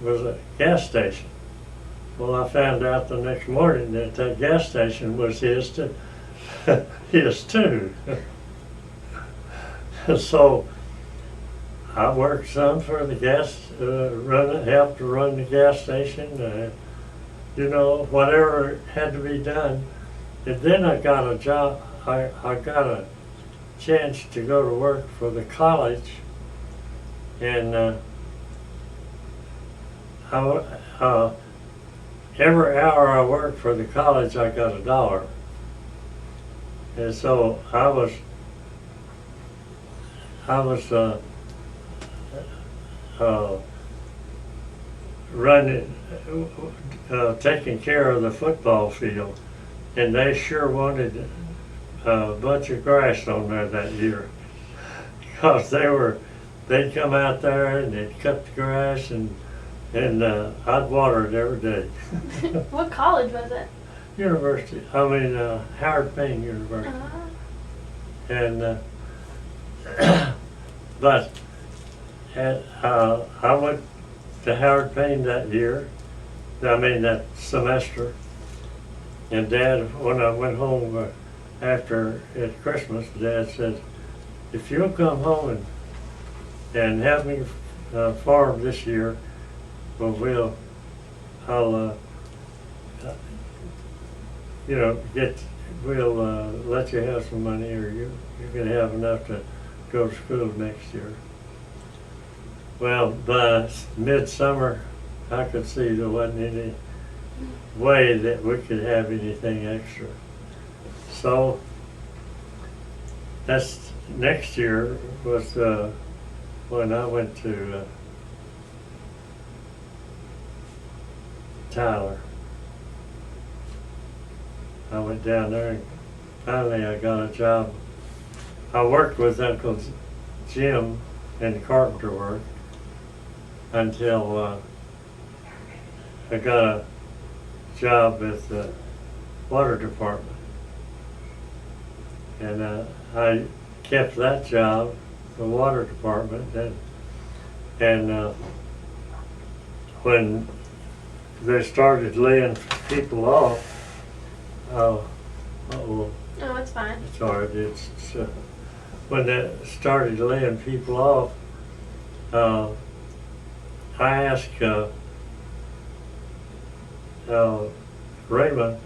was a gas station. Well, I found out the next morning that that gas station was his too. His too. So I worked some for the gas, helped to run the gas station, you know, whatever had to be done. And then I got a job, I got a chance to go to work for the college, and every hour I worked for the college, I got $1. And so I was running, taking care of the football field, and they sure wanted a bunch of grass on there that year, because they'd come out there and they'd cut the grass, and I'd water it every day. What college was it? University, Howard Payne University. And but I went to Howard Payne that year, that semester. And Dad, when I went home after at Christmas, Dad said, if you'll come home and help me farm this year, well, I'll we'll let you have some money, or you're going to have enough to go to school next year. Well, by midsummer, I could see there wasn't any way that we could have anything extra. So that's next year was when I went to Tyler. I went down there, and finally I got a job. I worked with Uncle Jim in carpenter work until I got a job with the water department. And I kept that job, the water department, and when they started laying people off, Oh, it's fine. it's hard. When they started laying people off, I asked Raymond,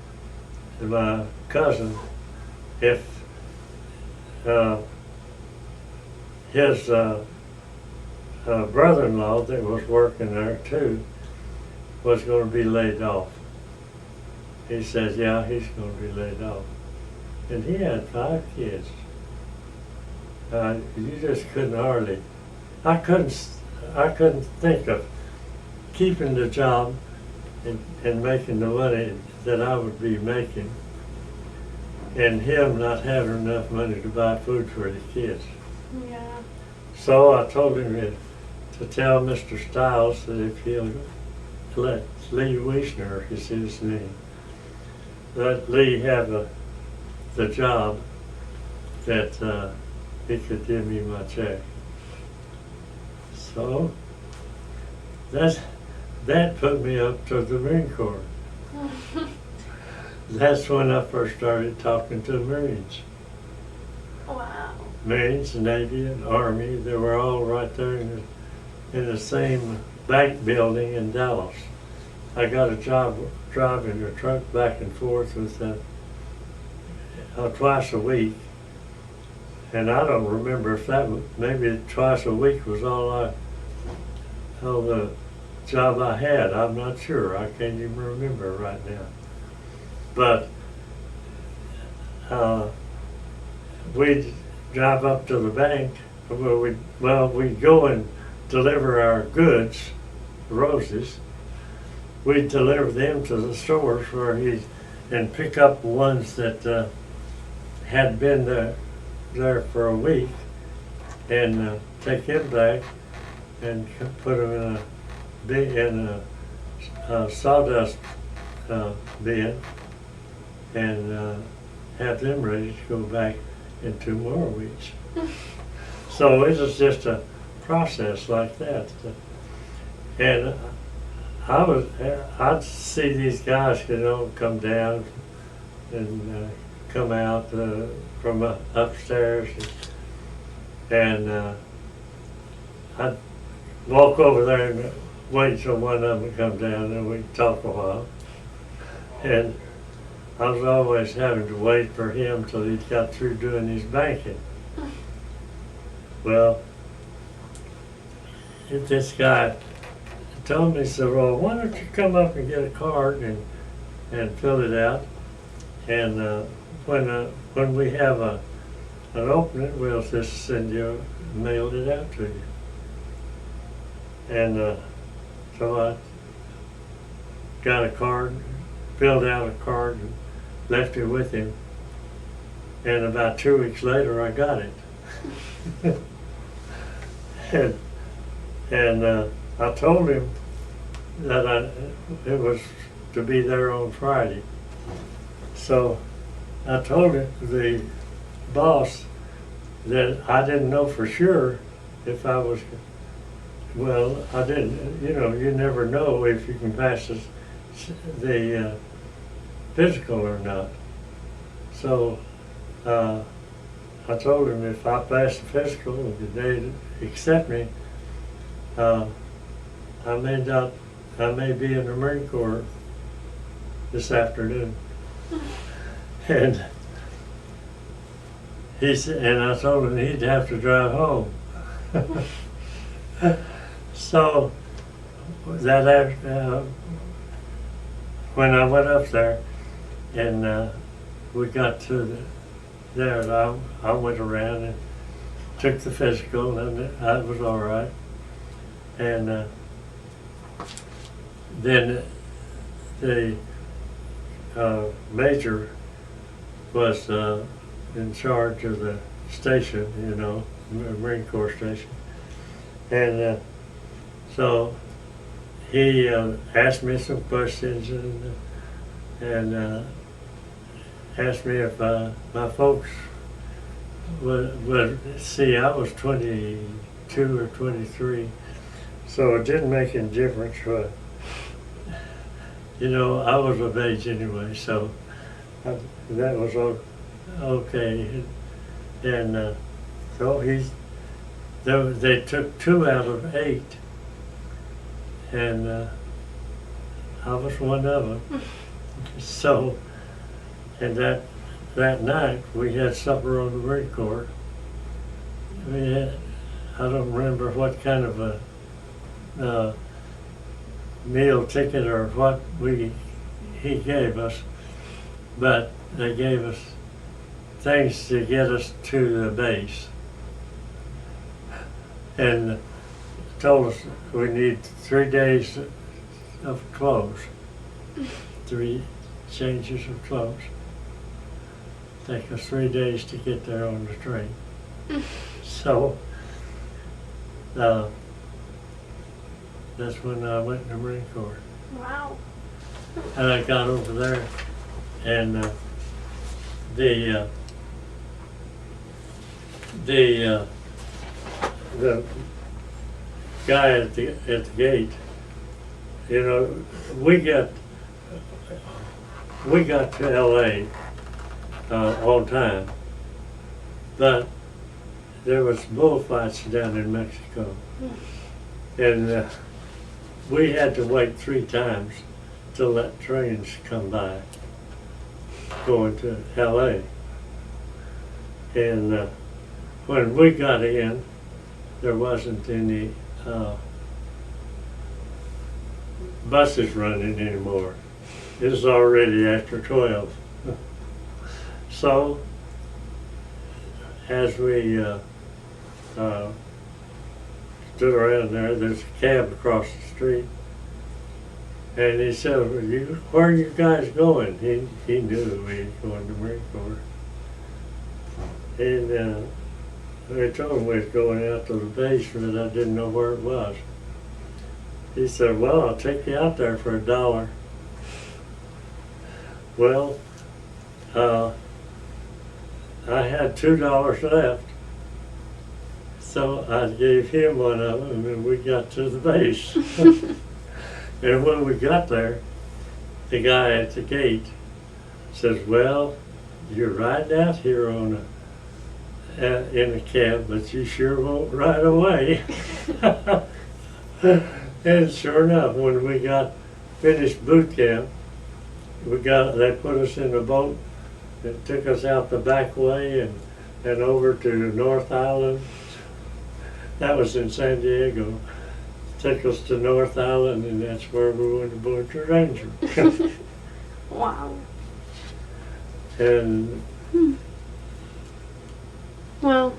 my cousin, if his brother-in-law that was working there too was going to be laid off. He says, yeah, he's going to be laid off. And he had 5 kids. You just couldn't hardly, I couldn't think of keeping the job and making the money that I would be making, and him not having enough money to buy food for his kids. Yeah. So I told him to tell Mr. Stiles that if he'll let Lee Wiesner, is his name, let Lee have the job, that he could give me my check. So that put me up to the Marine Corps. That's when I first started talking to the Marines. Wow. Marines, Navy, and Army, they were all right there in the same bank building in Dallas. I got a job driving a truck back and forth with twice a week. And I don't remember if that was, maybe twice a week was all the job I had. I'm not sure. I can't even remember right now. But we'd drive up to the bank where we'd go and deliver our goods, roses. We'd deliver them to the stores and pick up ones that had been there for a week, and take them back and put them in a sawdust bin, and have them ready to go back in 2 more weeks. So it was just a process like that. And I'd see these guys, come down and come out from upstairs, and I'd walk over there and wait till one of them would come down, and we'd talk a while. And I was always having to wait for him till he got through doing his banking. Well, this guy told me, he said, well, why don't you come up and get a card and fill it out, and when we have an opening, we'll just mail it out to you. And so I got a card, filled out a card, and left it with him. And about 2 weeks later, I got it. and I told him that it was to be there on Friday. So I told the boss that I didn't know for sure if I was, well, I didn't, you never know if you can pass the physical or not. So I told him if I pass the physical and they'd accept me, I may be in the Marine Corps this afternoon. And he said, and I told him he'd have to drive home. So that when I went up there and we got to there, I went around and took the physical, and I was all right. And then the major was in charge of the station, Marine Corps station. And so he asked me some questions and asked me if my folks would see. I was 22 or 23, so it didn't make any difference. I was of age anyway, so that was okay. And so they took 2 out of 8, and I was one of them. So, and that night we had supper on the Marine Corps. I don't remember what kind of a meal ticket or what he gave us, but they gave us things to get us to the base, and told us we need 3 days of clothes, 3 changes of clothes. Take us 3 days to get there on the train. So that's when I went in the Marine Corps. Wow. And I got over there, and the guy at the gate, we got to LA on time, but there was bullfights down in Mexico, and we had to wait 3 times to let trains come by going to LA. And when we got in, there wasn't any buses running anymore. It was already after 12. So as we stood around there's a cab across the street, and he said, where are you guys going? He knew we was going to Marine Corps. And I told him we was going out to the base, but I didn't know where it was. He said, well, I'll take you out there for $1. Well, I had $2 left, so I gave him one of them, and we got to the base. And when we got there, the guy at the gate says, "Well, you're riding out here on in a cab, but you sure won't ride away." And sure enough, when we got finished boot camp, they put us in a boat that took us out the back way and over to North Island. That was in San Diego. Took us to North Island, and that's where we went aboard the Ranger. Wow. And Well,